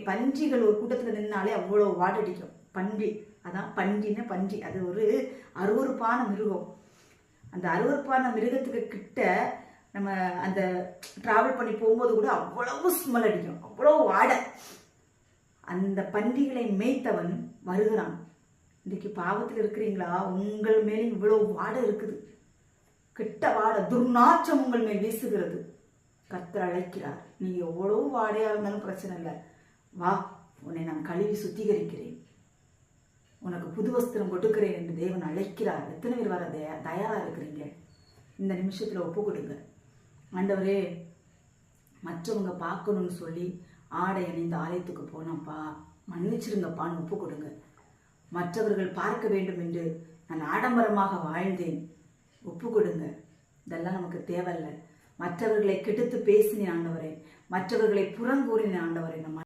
பன்றிகள் ஒரு கூட்டத்தில் நின்னாலே அவ்வளோ வாடடிக்கும். பன்றி, அதான் பன்றின்னா பன்றி. அது ஒரு அருவருப்பான மிருகம். அந்த அருவருப்பான மிருகத்துக்கு கிட்ட நம்ம அந்த டிராவல் பண்ணி போகும்போது கூட அவ்வளவு ஸ்மெல் அடிக்கும், அவ்வளோ வாடை. அந்த பன்றிகளை மேய்த்தவன் வருகிறான். இன்றைக்கு பாவத்தில் இருக்கிறீங்களா? உங்கள் மேலே இவ்வளவு வாடை இருக்குது, கெட்ட வாடை, துர்நாற்றம் உங்கள் மேல் வீசுகிறது. கர்த்தர் அழைக்கிறார். நீ எவ்வளவு வாடையா இருந்தாலும் பிரச்சனை இல்லை, வா, உன்னை நான் கழுவி சுத்திகரிக்கிறேன், உனக்கு புது வஸ்திரம் கொடுக்கிறேன் என்று தேவன் அழைக்கிறார். எத்தனை பேர் வர தயாரா இருக்கிறீங்க? இந்த நிமிஷத்துல ஒப்பு கொடுங்க. ஆண்டவரே, மற்றவங்க பார்க்கணும்னு சொல்லி ஆடை அணிந்த ஆலயத்துக்கு போனப்பா, மன்னிச்சிருங்கப்பான்னு ஒப்பு கொடுங்க. மற்றவர்கள் பார்க்க வேண்டும் என்று நான் ஆடம்பரமாக வாழ்ந்தேன், ஒப்பு கொடுங்க. இதெல்லாம் நமக்கு தேவையில்லை. மற்றவர்களை கெடுத்து பேசினேன் ஆண்டவரே, மற்றவர்களை புறங்கூறினேன் ஆண்டவரே. நம்ம